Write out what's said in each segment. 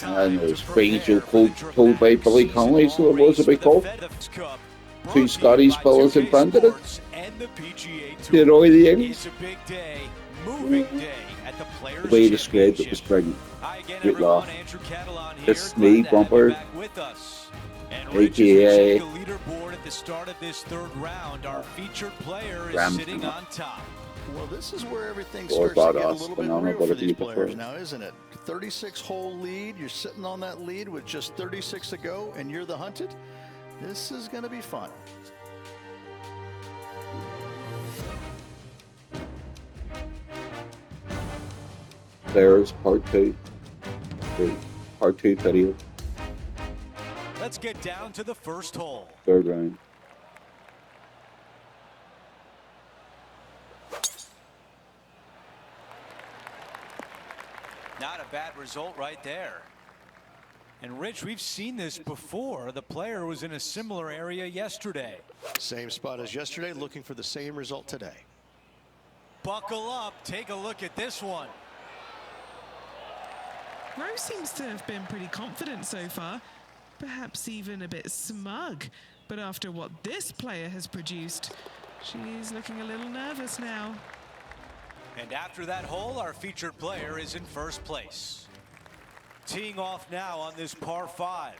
And it was Angel pulled by Billy Connolly, so it was a big call. Two Scottish fellas invented it. Did all the English. The way he described it was brilliant. Great laugh. This knee bumper, aka Rams on top. Well, this is where everything starts to get a little bit real for these players now, isn't it? 36-hole lead. You're sitting on that lead with just 36 to go, and you're the hunted. This is going to be fun. There's part two. Part two video. Let's get down to the first hole. Third round. Not a bad result right there. And Rich, we've seen this before. The player was in a similar area yesterday. Same spot as yesterday, looking for the same result today. Buckle up. Take a look at this one. Rose seems to have been pretty confident so far, perhaps even a bit smug. But after what this player has produced, she's looking a little nervous now. And after that hole, our featured player is in first place. Teeing off now on this par 5.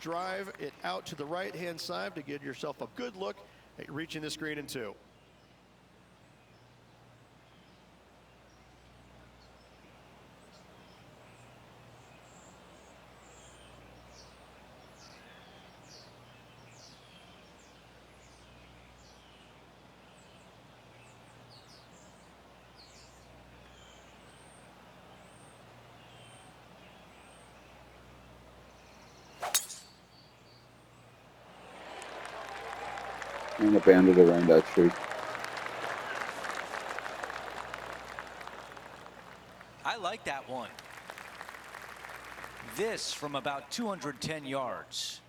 Drive it out to the right-hand side to give yourself a good look at reaching this green in 2. And abandoned around that tree. I like that one. This from about 210 yards.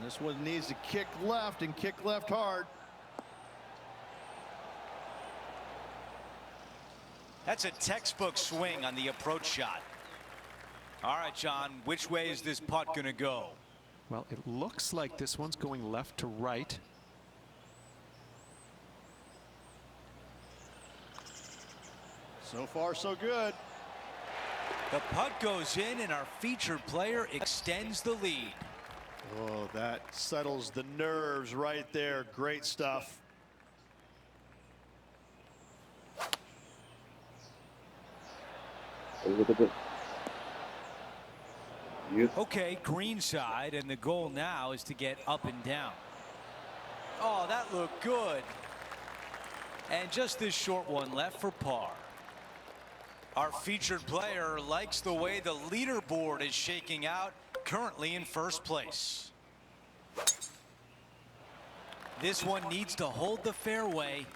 This one needs to kick left and kick left hard. That's a textbook swing on the approach shot. All right, John, which way is this putt going to go? Well, it looks like this one's going left to right. So far, so good. The putt goes in, and our featured player extends the lead. Oh, that settles the nerves right there. Great stuff. A little bit. Okay, green side, and the goal now is to get up and down. Oh, that looked good. And just this short one left for par. Our featured player likes the way the leaderboard is shaking out, currently in first place. This one needs to hold the fairway.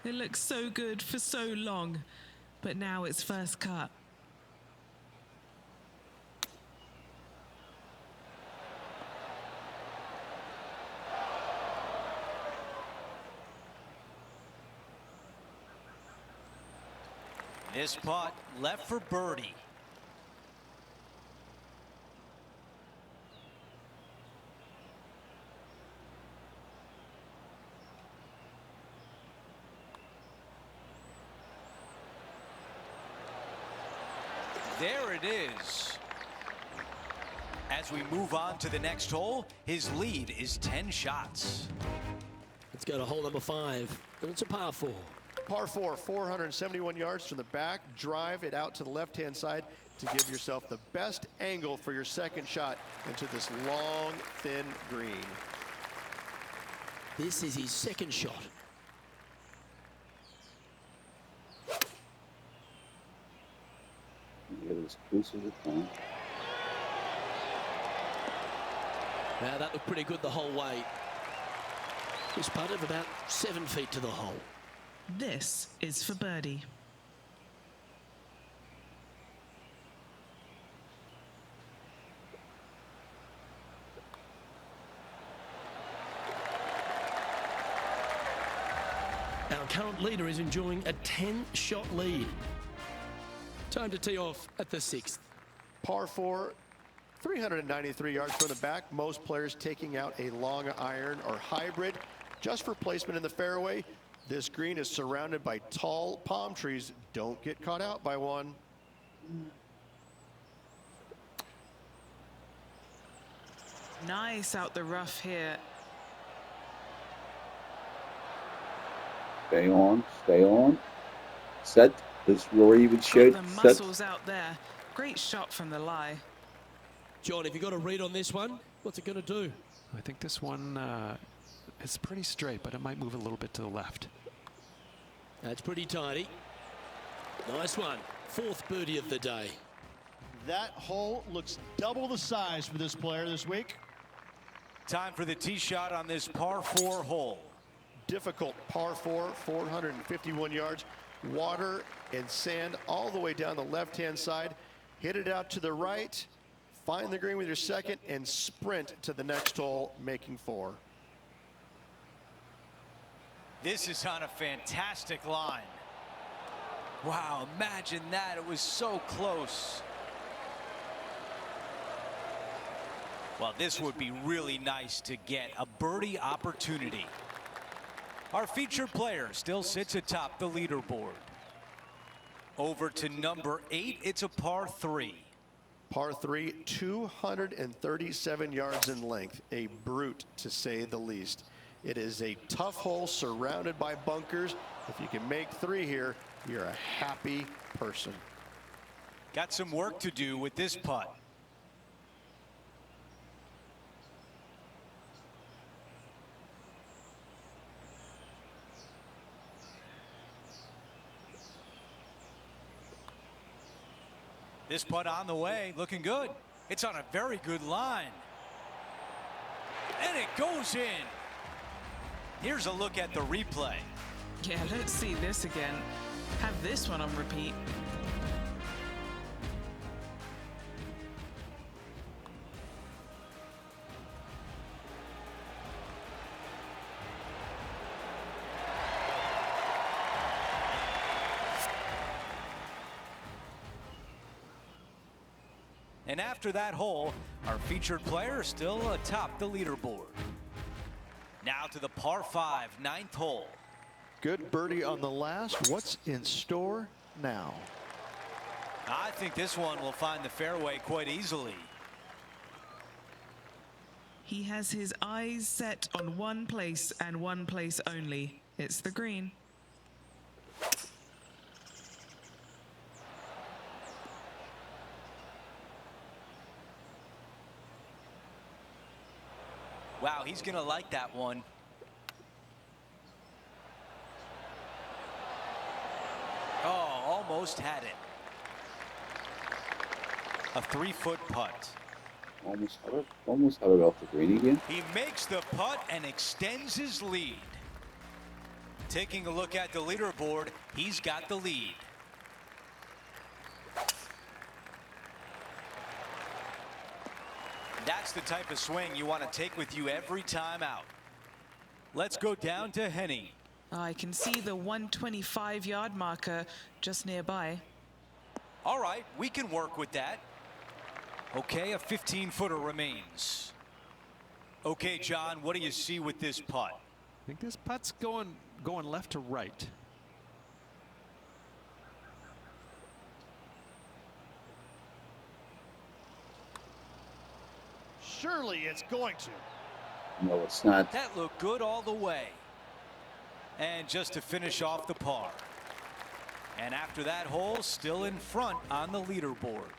It looks so good for so long, but now it's first cut. This putt left for birdie. There it is. As we move on to the next hole, his lead is 10 shots. Let's go to hole number 5, and it's a par 4. Par 4, 471 yards from the back. Drive it out to the left-hand side to give yourself the best angle for your second shot into this long, thin green. This is his second shot. Get as close as it can. Now that looked pretty good the whole way. This putt of about 7 feet to the hole. This is for birdie. Our current leader is enjoying a 10-shot lead. Time to tee off at the 6th. Par 4, 393 yards from the back. Most players taking out a long iron or hybrid just for placement in the fairway. This green is surrounded by tall palm trees. Don't get caught out by one. Nice out the rough here. Stay on, stay on. Set, as Rory would Got shout. the Set. muscles out there. Great shot from the lie. John, have you got a read on this one? What's it going to do? I think this one is pretty straight, but it might move a little bit to the left. That's pretty tidy. Nice one. 4th birdie of the day. That hole looks double the size for this player this week. Time for the tee shot on this par 4 hole. Difficult par 4, 451 yards. Water and sand all the way down the left-hand side. Hit it out to the right. Find the green with your second and sprint to the next hole, making 4. This is on a fantastic line. Wow, imagine that. It was so close. Well, this would be really nice to get a birdie opportunity. Our featured player still sits atop the leaderboard. Over to number 8, it's a par 3. Par 3, 237 yards in length. A brute, to say the least. It is a tough hole surrounded by bunkers. If you can make 3 here, you're a happy person. Got some work to do with this putt. This putt on the way, looking good. It's on a very good line. And it goes in. Here's a look at the replay. Yeah, let's see this again. Have this one on repeat. And after that hole, our featured player is still atop the leaderboard. Now to the par 5, 9th hole. Good birdie on the last. What's in store now? I think this one will find the fairway quite easily. He has his eyes set on one place and one place only. It's the green. Wow, he's going to like that one. Oh, almost had it. A 3-foot putt. Almost had it off the green again. He makes the putt and extends his lead. Taking a look at the leaderboard, he's got the lead. That's the type of swing you want to take with you every time out. Let's go down to Henny. I can see the 125-yard marker just nearby. All right, we can work with that. Okay, a 15-footer remains. Okay, John, what do you see with this putt? I think this putt's going left to right. Surely it's going to. No, it's not. That looked good all the way. And just to finish off the par. And after that hole, still in front on the leaderboard.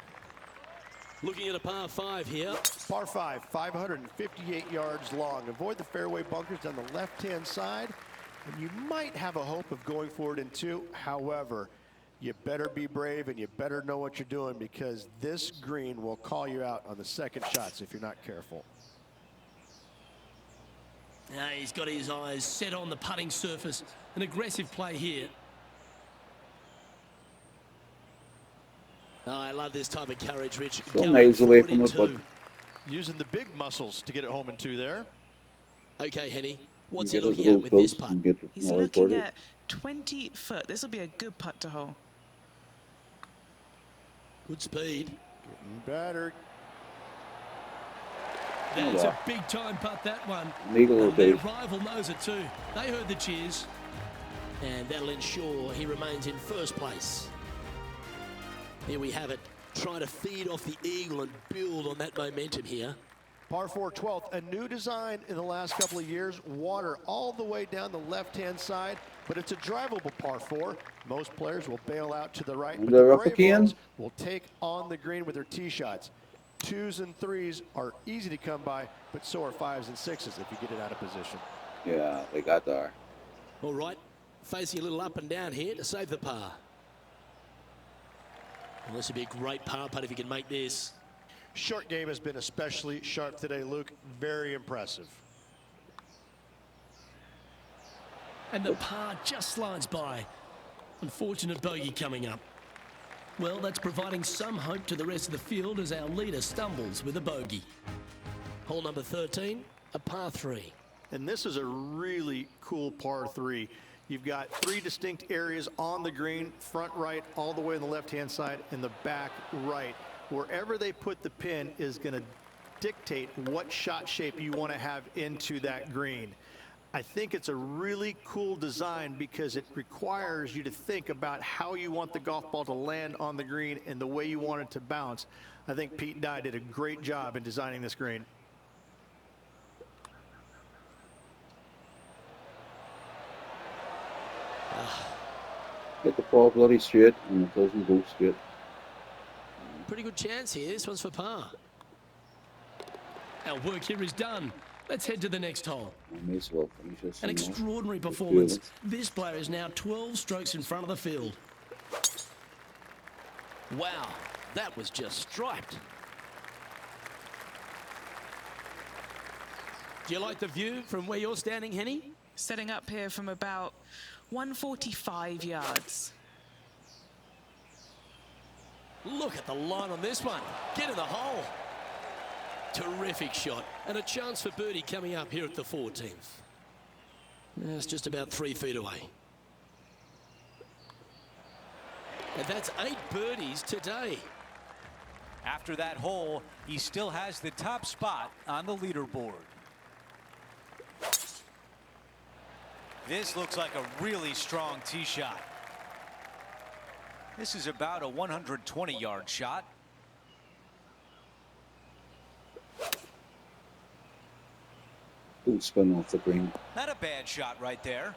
Looking at a par 5 here. Par 5, 558 yards long. Avoid the fairway bunkers down the left-hand side, and you might have a hope of going for it in 2. However, you better be brave and you better know what you're doing, because this green will call you out on the second shots if you're not careful. Now he's got his eyes set on the putting surface. An aggressive play here. Oh, I love this type of courage, Rich. Still nails away from it, but using the big muscles to get it home in 2 there. Okay, Henny, what's he he looking at with this putt? He's looking at 20 foot. This will be a good putt to hole. Good speed. Getting better. That's a big time putt, that one. Legal And their okay. rival knows it too. They heard the cheers. And that'll ensure he remains in first place. Here we have it. Trying to feed off the eagle and build on that momentum here. Par 4 12th, a new design in the last couple of years. Water all the way down the left-hand side, but it's a drivable par 4. Most players will bail out to the right, but They're the up brave again. ones will take on the green with their tee shots. 2s and 3s are easy to come by, but so are 5s and 6s if you get it out of position. Yeah, they got there. All right, facing a little up and down here to save the par. Well, this would be a great par putt if you can make this. Short game has been especially sharp today, Luke. Very impressive. And the par just slides by. Unfortunate bogey coming up. Well, that's providing some hope to the rest of the field as our leader stumbles with a bogey. Hole number 13, a par 3. And this is a really cool par 3. You've got 3 distinct areas on the green, front right, all the way on the left-hand side, and the back right. Wherever they put the pin is going to dictate what shot shape you want to have into that green. I think it's a really cool design because it requires you to think about how you want the golf ball to land on the green and the way you want it to bounce. I think Pete Dye did a great job in designing this green. Get the ball bloody straight, and it doesn't go straight. Pretty good chance here. This one's for par. Our work here is done. Let's head to the next hole. I may as well finish this. An thing off. extraordinary performance. This player is now 12 strokes in front of the field. Wow, that was just striped. Do you like the view from where you're standing, Henny? Setting up here from about 145 yards. Look at the line on this one. Get in the hole. Terrific shot. And a chance for birdie coming up here at the 14th. That's just about 3 feet away. And that's 8 birdies today. After that hole, he still has the top spot on the leaderboard. This looks like a really strong tee shot. This is about a 120-yard shot. Good spin off the green. Not a bad shot right there.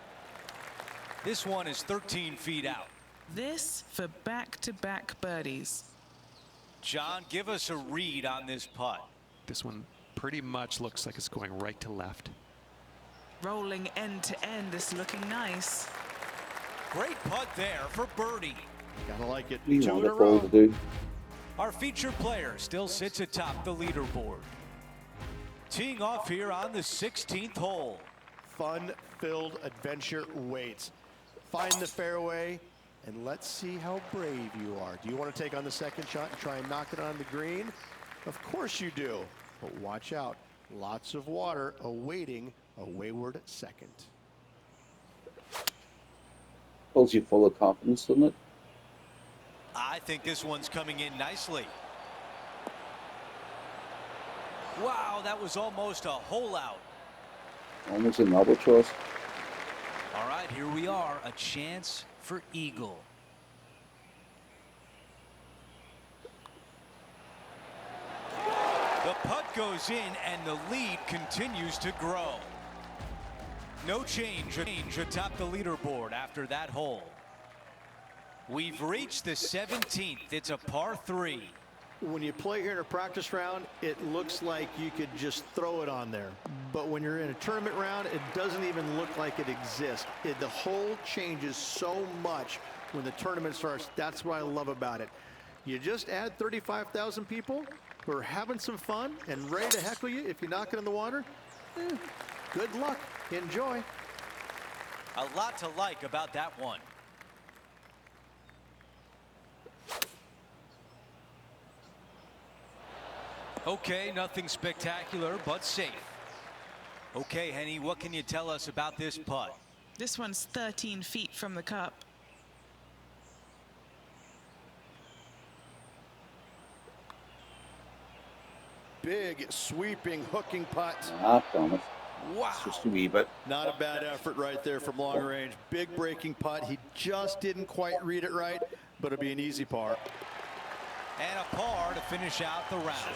This one is 13 feet out. This for back-to-back birdies. John, give us a read on this putt. This one pretty much looks like it's going right to left. Rolling end to end, this looking nice. Great putt there for birdie. Gotta like it. We 2 want in a the ball row. to do. Our featured player still sits atop the leaderboard. Teeing off here on the 16th hole. Fun-filled adventure waits. Find the fairway, and let's see how brave you are. Do you want to take on the second shot and try and knock it on the green? Of course you do. But watch out. Lots of water awaiting a wayward second. Pulls you full of confidence, doesn't it? I think this one's coming in nicely. Wow, that was almost a hole out. Almost an albatross. All right, here we are, a chance for eagle. The putt goes in and the lead continues to grow. No change atop the leaderboard after that hole. We've reached the 17th. It's a par 3. When you play here in a practice round, it looks like you could just throw it on there. But when you're in a tournament round, it doesn't even look like it exists. The hole changes so much when the tournament starts. That's what I love about it. You just add 35,000 people who are having some fun and ready to heckle you if you knock it in the water. Good luck. Enjoy. A lot to like about that one. Okay, nothing spectacular, but safe. Okay, Henny, what can you tell us about this putt? This one's 13 feet from the cup. Big, sweeping, hooking putt. Ah, damn it. Wow. It's just a wee bit. Not a bad effort right there from long range. Big breaking putt. He just didn't quite read it right, but it'll be an easy par. And a par to finish out the round.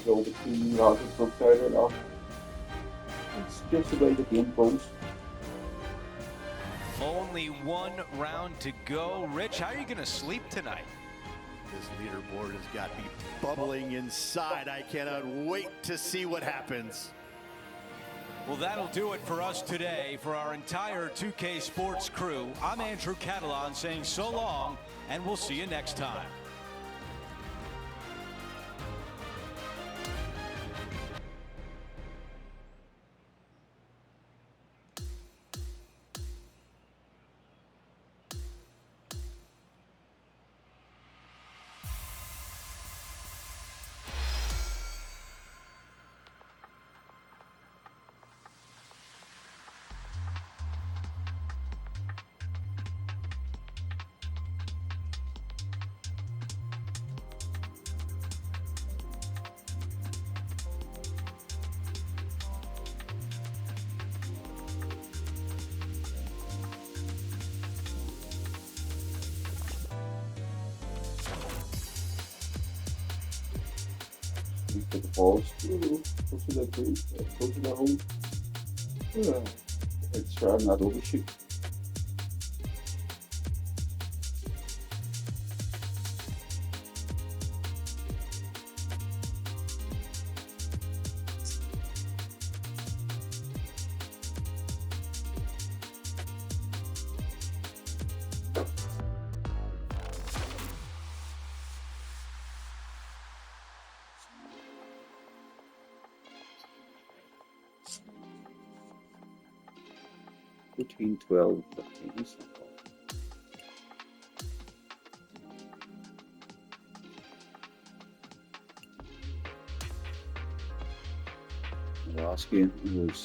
Go between yards and stuff there now. It's just about the game goes. Only one round to go. Rich, how are you going to sleep tonight? This leaderboard has got me bubbling inside. I cannot wait to see what happens. Well, that'll do it for us today. For our entire 2K Sports crew, I'm Andrew Catalan saying so long, and we'll see you next time. The balls, go to the green, go to the hole. It's try not overshoot. Between 12 and 15 is not bad. The last game was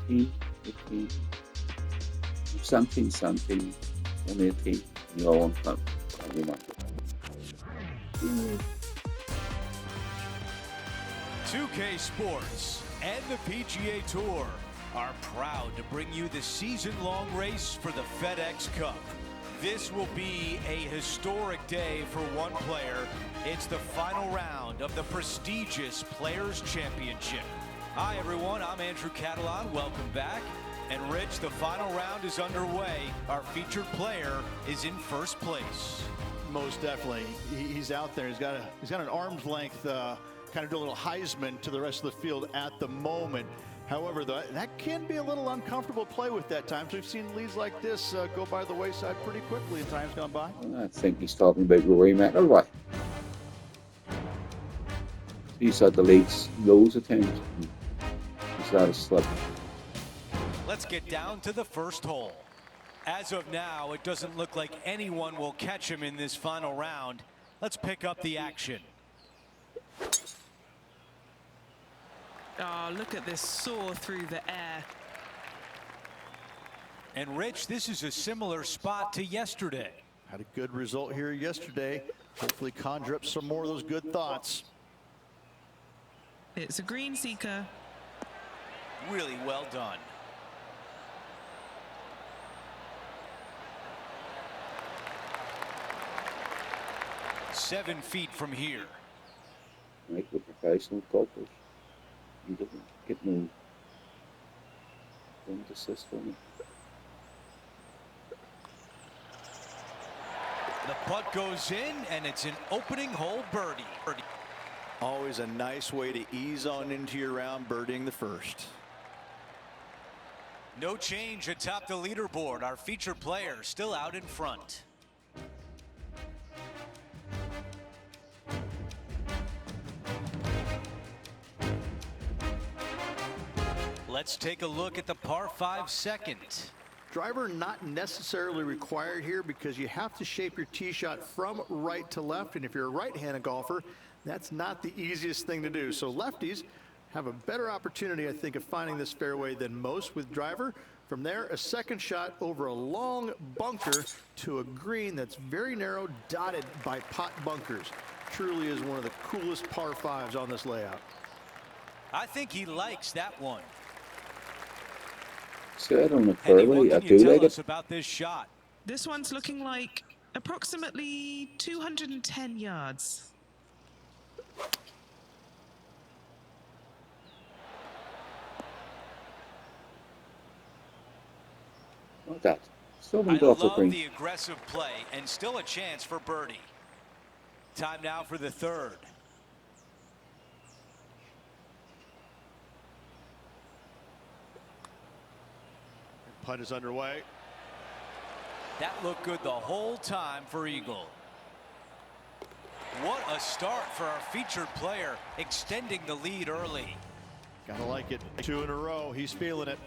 15, 15, 17, and 18. You all on time. I remember. 2K Sports and the PGA Tour are proud to bring you the season-long race for the FedEx Cup. This will be a historic day for one player. It's the final round of the prestigious Players' Championship. Hi, everyone. I'm Andrew Catalan. Welcome back. And Rich, the final round is underway. Our featured player is in first place. Most definitely. He's out there. He's got an arm's length, kind of do a little Heisman to the rest of the field at the moment. However, that can be a little uncomfortable to play with that times. We've seen leads like this go by the wayside pretty quickly in times gone by. I think he's talking about Rory McIlroy. He's had the leads loads of times. He's had a slip. Let's get down to the first hole. As of now, it doesn't look like anyone will catch him in this final round. Let's pick up the action. Oh, look at this soar through the air. And Rich, this is a similar spot to yesterday. Had a good result here yesterday. Hopefully conjure up some more of those good thoughts. It's a green seeker. Really well done. Seven feet from here. Right, the professional golfers. He doesn't get no don't assist for me. the putt goes in, and it's an opening hole birdie. Always a nice way to ease on into your round, birdieing the first. No change atop the leaderboard. Our featured player still out in front. Let's take a look at the par 5 second. Driver not necessarily required here because you have to shape your tee shot from right to left, and if you're a right-handed golfer, that's not the easiest thing to do. So lefties have a better opportunity, I think, of finding this fairway than most with driver. From there, a second shot over a long bunker to a green that's very narrow, dotted by pot bunkers. Truly is one of the coolest par 5s on this layout. I think he likes that one. Set on the Henny, fairway. what I can do you tell like us it. about this shot? This one's looking like approximately 210 yards. Look at that. Still I moved off the love green. the aggressive play and still a chance for birdie. Time now for the third. Putt is underway. That looked good the whole time for Eagle. What a start for our featured player, extending the lead early. Gotta like it. 2 in a row. He's feeling it.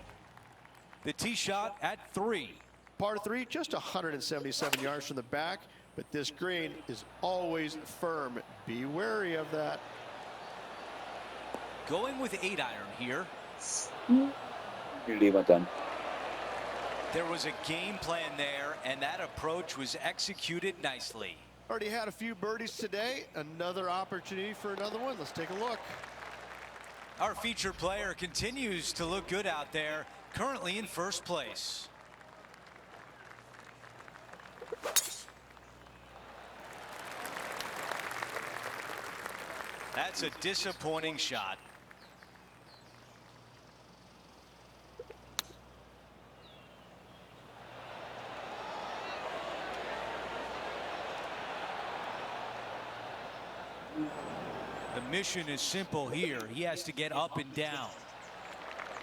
The tee shot at 3. Par 3, just 177 yards from the back, but this green is always firm. Be wary of that. Going with 8-iron here. You leave it done. There was a game plan there, and that approach was executed nicely. Already had a few birdies today. Another opportunity for another one. Let's take a look. Our featured player continues to look good out there, currently in first place. That's a disappointing shot. The mission is simple here. He has to get up and down.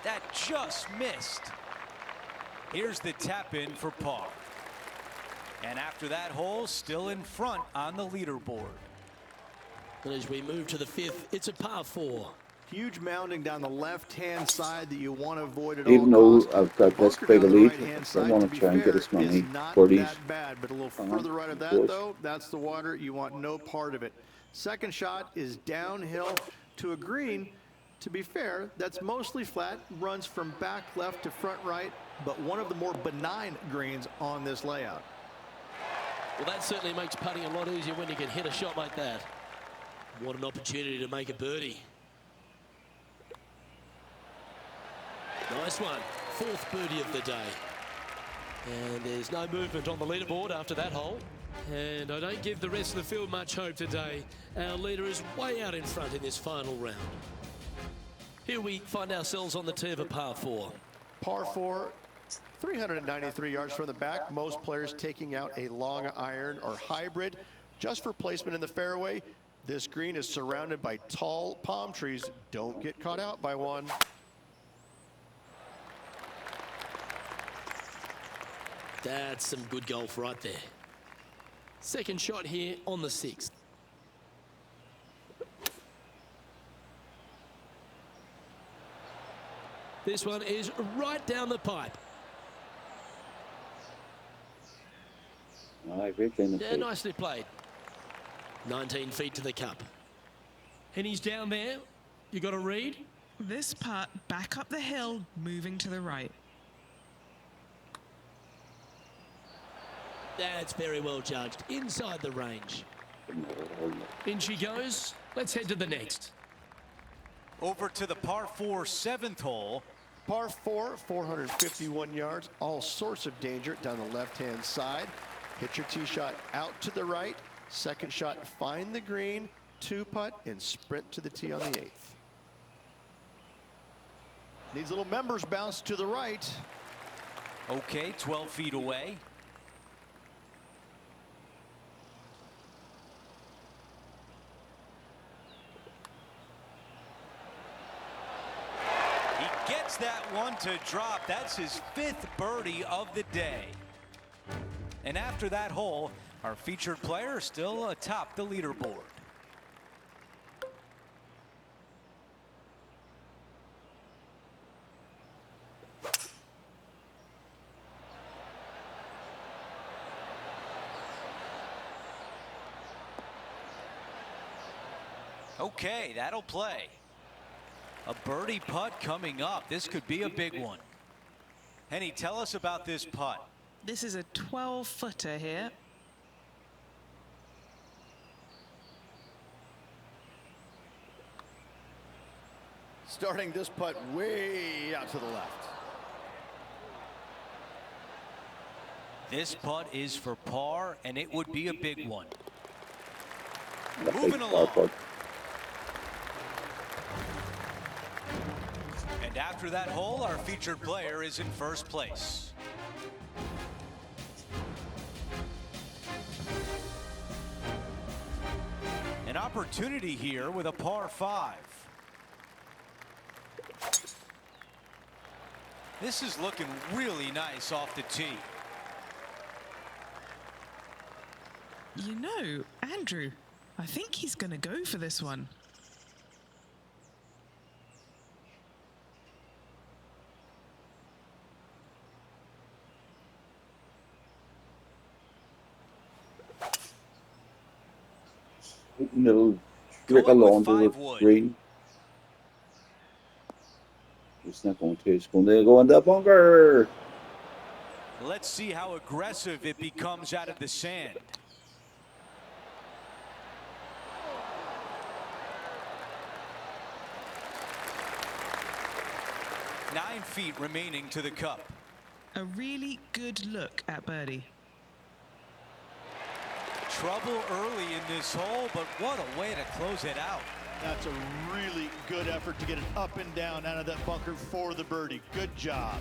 That just missed. Here's the tap in for par. And after that hole, still in front on the leaderboard. And as we move to the 5th, it's a par 4. Huge mounding down the left-hand side that you want to avoid at Even all though costs. I've got this Bunker big a down the lead, right-hand I side, want to to be try and get fair, as many is not birdies. that bad, but a little Uh-huh. further right of that, Of course. though, that's the water. You want no part of it. Second shot is downhill to a green. To be fair, that's mostly flat, runs from back left to front right, but one of the more benign greens on this layout. Well, that certainly makes putting a lot easier when you can hit a shot like that. What an opportunity to make a birdie. Nice one. 4th birdie of the day. And there's no movement on the leaderboard after that hole. And I don't give the rest of the field much hope today. Our leader is way out in front in this final round. Here we find ourselves on the tee of a par 4. Par 4, 393 yards from the back. Most players taking out a long iron or hybrid just for placement in the fairway. This green is surrounded by tall palm trees. Don't get caught out by one. That's some good golf right there. Second shot here on the 6th. This one is right down the pipe. Aye, great game of Yeah, play. nicely played. 19 feet to the cup. And he's down there. You got a read? This putt back up the hill, moving to the right. That's very well judged. Inside the range. In she goes. Let's head to the next. Over to the par 4 7th hole. Par 4, 451 yards. All sorts of danger down the left-hand side. Hit your tee shot out to the right. Second shot, find the green. 2-putt and sprint to the tee on the 8th. Needs a little members bounce to the right. Okay, 12 feet away. that one to drop. That's his 5th birdie of the day. And after that hole, our featured player is still atop the leaderboard. Okay, that'll play. A birdie putt coming up. This could be a big one. Henny, tell us about this putt. This is a 12-footer here. Starting this putt way out to the left. This putt is for par, and it would be a big one. Moving along. And after that hole, our featured player is in first place. An opportunity here with a par 5. This is looking really nice off the tee. You know, Andrew, I think he's going to go for this one. It'll trickle onto the green. It's not going to. It's going to go in the bunker. Let's see how aggressive it becomes out of the sand. Nine feet remaining to the cup. A really good look at birdie. Trouble early in this hole, but what a way to close it out. That's a really good effort to get it up and down out of that bunker for the birdie. Good job.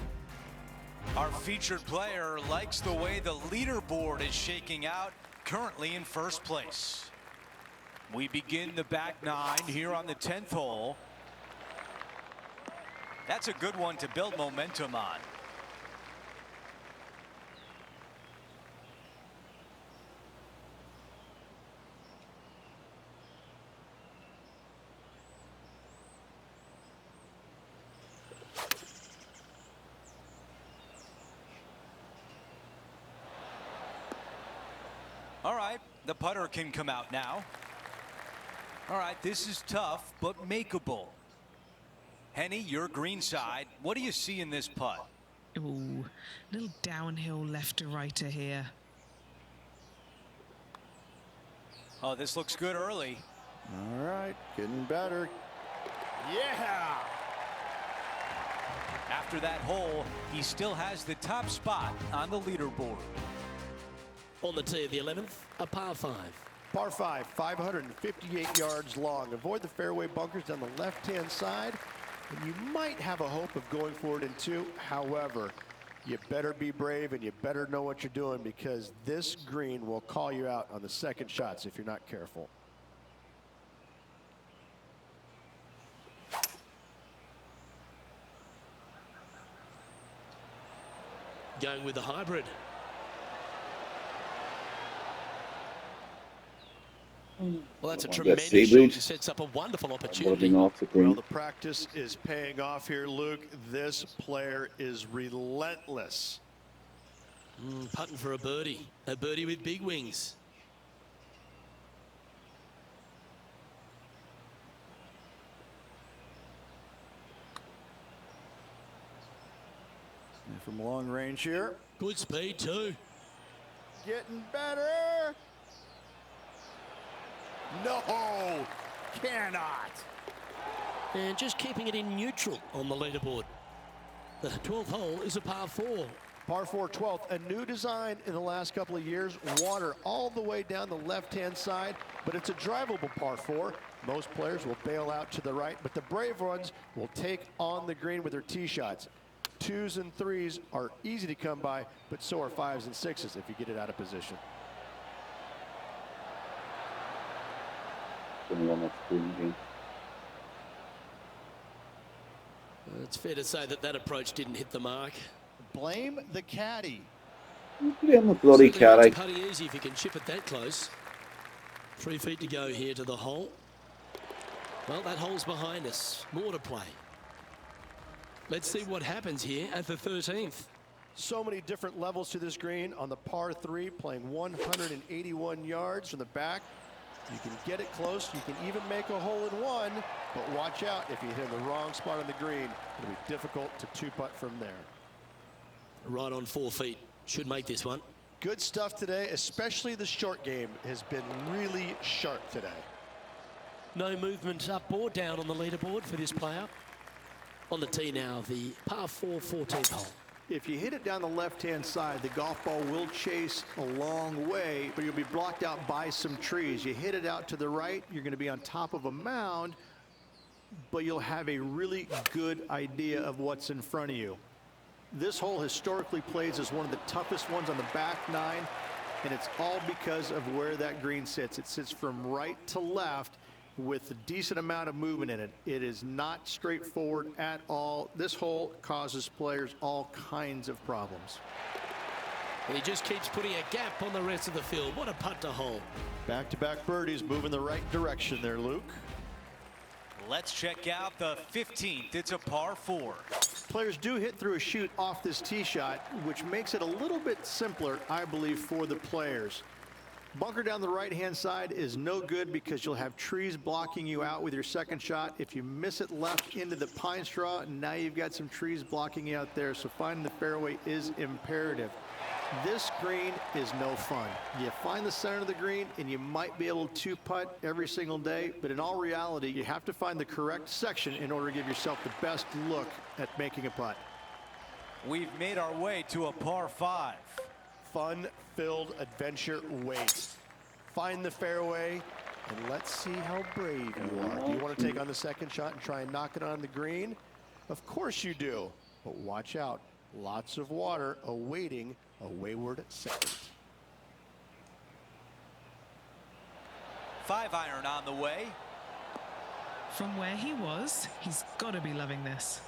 Our featured player likes the way the leaderboard is shaking out, currently in first place. We begin the back 9 here on the 10th hole. That's a good one to build momentum on. All right, the putter can come out now. All right, this is tough, but makeable. Henny, your green side. What do you see in this putt? Ooh, little downhill left to righter here. Oh, this looks good early. All right, getting better. Yeah! After that hole, he still has the top spot on the leaderboard. On the tee of the 11th, a par 5. Par 5, 558 yards long. Avoid the fairway bunkers down the left-hand side, and you might have a hope of going for it in 2. However, you better be brave and you better know what you're doing, because this green will call you out on the second shots if you're not careful. Going with the hybrid. Well, that's a tremendous shot. Sets up a wonderful opportunity. Well, the practice is paying off here, Luke. This player is relentless. Putting for a birdie with big wings. And from long range here. Good speed too. Getting better. No, cannot. And just keeping it in neutral on the leaderboard. The 12th hole is a par 4. Par 4 12th, a new design in the last couple of years. Water all the way down the left-hand side, but it's a drivable par 4. Most players will bail out to the right, but the brave ones will take on the green with their tee shots. 2s and 3s are easy to come by, but so are 5s and 6s if you get it out of position. It's fair to say that that approach didn't hit the mark. Blame the caddy. Blame the bloody Certainly makes caddy. putting easy if you can chip it that close. 3 feet to go here to the hole. Well, that hole's behind us. More to play. Let's see what happens here at the 13th. So many different levels to this green on the par 3, playing 181 yards from the back. You can get it close. You can even make a hole in one, but watch out if you hit in the wrong spot on the green. It'll be difficult to two-putt from there. Right on 4 feet. Should make this one. Good stuff today, especially the short game has been really sharp today. No movement up or down on the leaderboard for this player. On the tee now, the par 4 14th hole. If you hit it down the left-hand side, the golf ball will chase a long way, but you'll be blocked out by some trees. You hit it out to the right, you're going to be on top of a mound, but you'll have a really good idea of what's in front of you. This hole historically plays as one of the toughest ones on the back nine, and it's all because of where that green sits. It sits from right to left with a decent amount of movement in it. It is not straightforward at all. This hole causes players all kinds of problems. And he just keeps putting a gap on the rest of the field. What a putt to hole. Back-to-back birdies, moving the right direction there, Luke. Let's check out the 15th. It's a par 4. Players do hit through a chute off this tee shot, which makes it a little bit simpler, I believe, for the players. Bunker down the right-hand side is no good because you'll have trees blocking you out with your second shot. If you miss it left into the pine straw, now you've got some trees blocking you out there, so finding the fairway is imperative. This green is no fun. You find the center of the green and you might be able to putt every single day, but in all reality, you have to find the correct section in order to give yourself the best look at making a putt. We've made our way to a par 5. Fun-filled adventure waits. Find the fairway, and let's see how brave you are. Do you want to take on the second shot and try and knock it on the green? Of course you do, but watch out. Lots of water awaiting a wayward second. 5-iron on the way. From where he was, he's got to be loving this.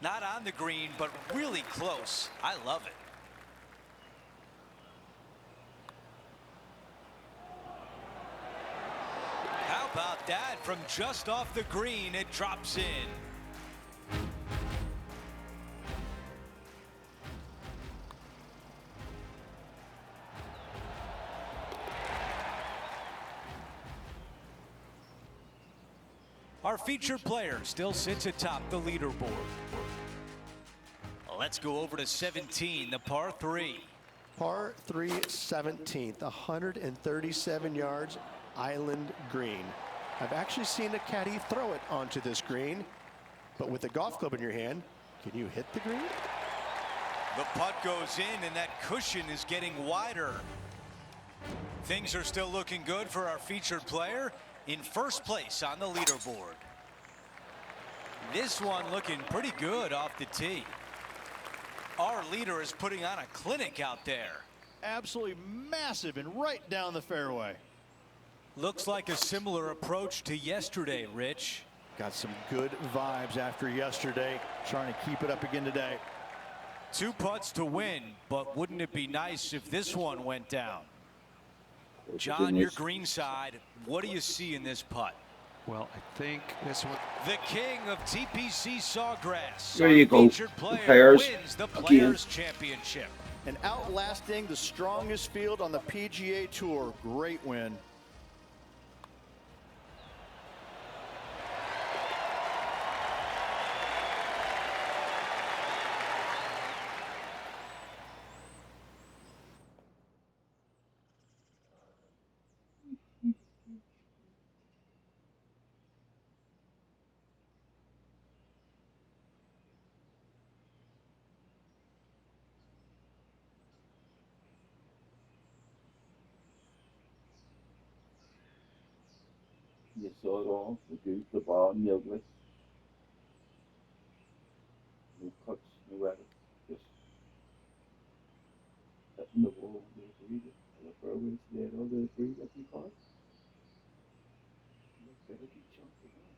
Not on the green, but really close. I love it. How about that? From just off the green, it drops in. Our featured player still sits atop the leaderboard. Let's go over to 17, the par 3. Par 3 17th, 137 yards, island green. I've actually seen a caddy throw it onto this green, but with a golf club in your hand, can you hit the green? The putt goes in and that cushion is getting wider. Things are still looking good for our featured player in first place on the leaderboard. This one looking pretty good off the tee. Our leader is putting on a clinic out there. Absolutely massive and right down the fairway. Looks like a similar approach to yesterday, Rich. Got some good vibes after yesterday, trying to keep it up again today. 2 putts to win, but wouldn't it be nice if this one went down? John, your green side, what do you see in this putt? Well, I think this one. The king of TPC Sawgrass. There you go. Featured The player players wins the again. Players Championship. And outlasting the strongest field on the PGA Tour. Great win. You saw it all, the goose, the bar, and the ugly. No cuts, no edits, just hitting the wall, the three, the fairways, there, all the three that you caught. Look at it, chunk of that.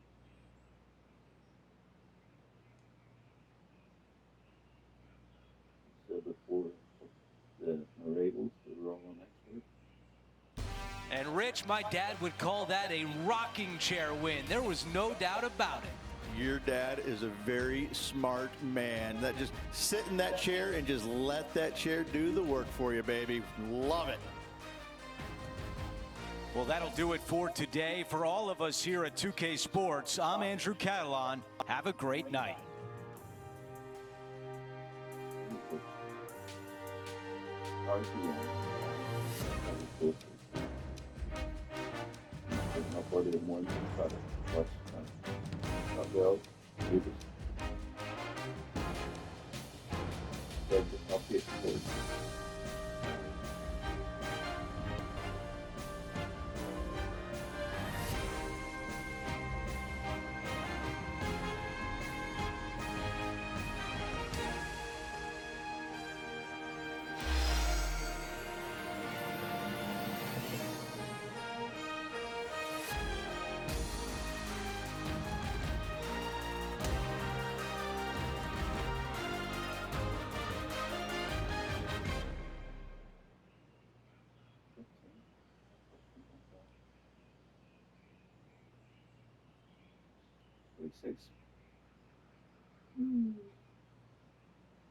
Rich, my dad would call that a rocking chair win. There was no doubt about it. Your dad is a very smart man. That just sit in that chair and just let that chair do the work for you, baby. Love it. Well, that'll do it for today. For all of us here at 2K Sports, I'm Andrew Catalan. Have a great night.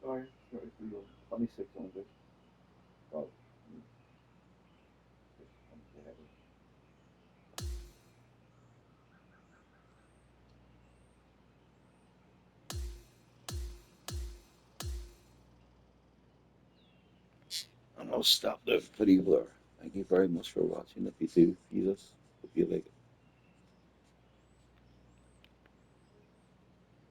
Sorry, 26 on this. Oh. And I'll stop the video there. Thank you very much for watching. If you do view this, if you like it,